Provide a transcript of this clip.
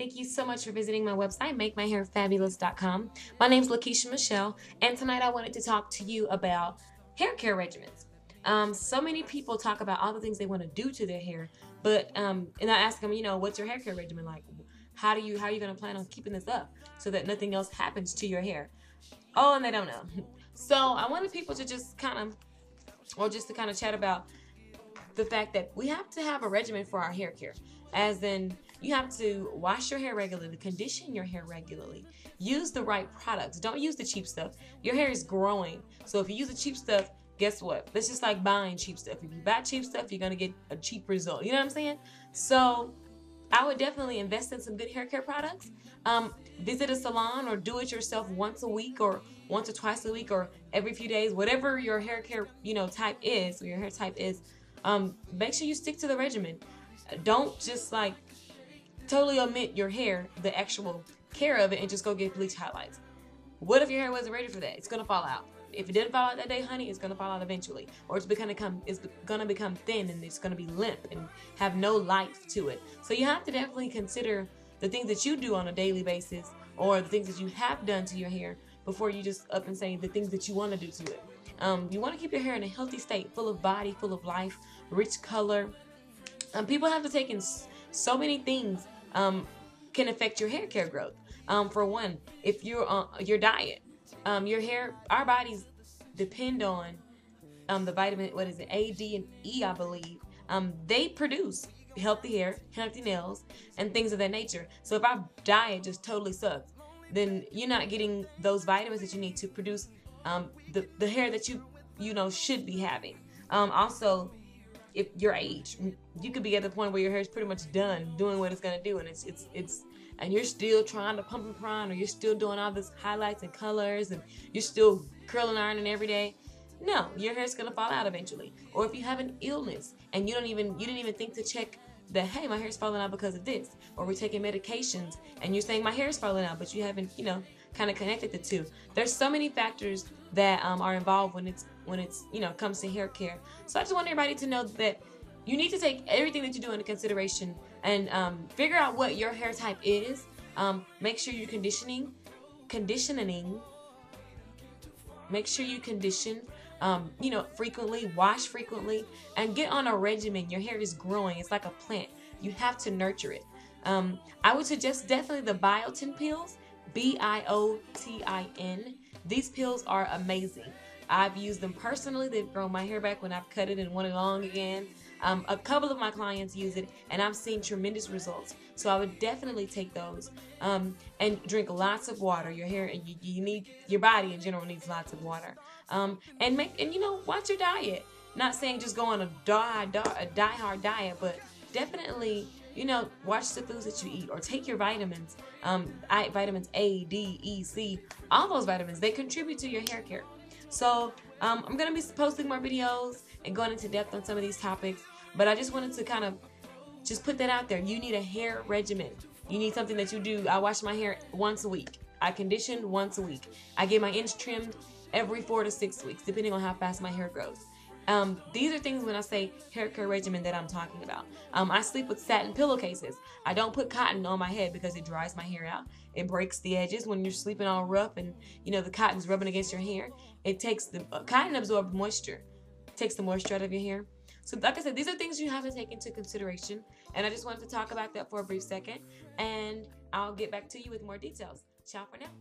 Thank you so much for visiting my website, makemyhairfabulous.com. My name's LaKeisha Michelle, and tonight I wanted to talk to you about hair care regimens. So many people talk about all the things they want to do to their hair, but and I ask them, what's your hair care regimen like? How are you going to plan on keeping this up so that nothing else happens to your hair? Oh, and they don't know. So I wanted people to just kind of chat about the fact that we have to have a regimen for our hair care. As in, you have to wash your hair regularly, condition your hair regularly, use the right products. Don't use the cheap stuff. Your hair is growing. So if you use the cheap stuff, guess what? It's just like buying cheap stuff. If you buy cheap stuff, you're going to get a cheap result. You know what I'm saying? So I would definitely invest in some good hair care products. Visit a salon or do it yourself once a week or once or twice a week or every few days, whatever your hair care, type is, or your hair type is. Make sure you stick to the regimen. Don't just like totally omit your hair, the actual care of it, and just go get bleach highlights. What if your hair wasn't ready for that? It's gonna fall out. If it didn't fall out that day, honey, it's gonna fall out eventually, or it's gonna become thin and it's gonna be limp and have no life to it. So you have to definitely consider the things that you do on a daily basis, or the things that you have done to your hair before you just up and say the things that you want to do to it. You want to keep your hair in a healthy state, full of body, full of life, rich color. People have to take in so many things can affect your hair care growth. For one, if you're your diet, your hair, our bodies depend on the vitamin, what is it, A, D, and E, I believe. They produce healthy hair, healthy nails, and things of that nature. So if our diet just totally sucks, then you're not getting those vitamins that you need to produce the hair that you should be having. Also, if your age, you could be at the point where your hair is pretty much done doing what it's gonna do, and and you're still trying to pump and prime, or you're still doing all this highlights and colors, and you're still curling ironing every day. No, your hair's gonna fall out eventually. Or if you have an illness and you didn't even think to check that, hey, my hair's falling out because of this, or we're taking medications and you're saying my hair's falling out, but you haven't kind of connected the two. There's so many factors that are involved when it's comes to hair care. So I just want everybody to know that you need to take everything that you do into consideration and figure out what your hair type is. Make sure you're conditioning. Make sure you condition, frequently, wash frequently, and get on a regimen. Your hair is growing. It's like a plant. You have to nurture it. I would suggest definitely the BIOTIN pills, BIOTIN. These pills are amazing. I've used them personally. They've grown my hair back when I've cut it and want it long again. A couple of my clients use it, and I've seen tremendous results. So I would definitely take those, and drink lots of water. Your hair, your body in general needs lots of water. And watch your diet. Not saying just go on a die-hard diet, but definitely watch the foods that you eat, or take your vitamins. Vitamins A, D, E, C, all those vitamins, they contribute to your hair care. So I'm going to be posting more videos and going into depth on some of these topics, but I just wanted to kind of just put that out there. You need a hair regimen. You need something that you do. I wash my hair once a week. I condition once a week. I get my ends trimmed every 4 to 6 weeks, depending on how fast my hair grows. These are things when I say hair care regimen that I'm talking about. I sleep with satin pillowcases. I don't put cotton on my head because it dries my hair out. It breaks the edges when you're sleeping all rough and the cotton's rubbing against your hair. It takes the cotton absorbs moisture. It takes the moisture out of your hair. So like I said, these are things you have to take into consideration. And I just wanted to talk about that for a brief second. And I'll get back to you with more details. Ciao for now.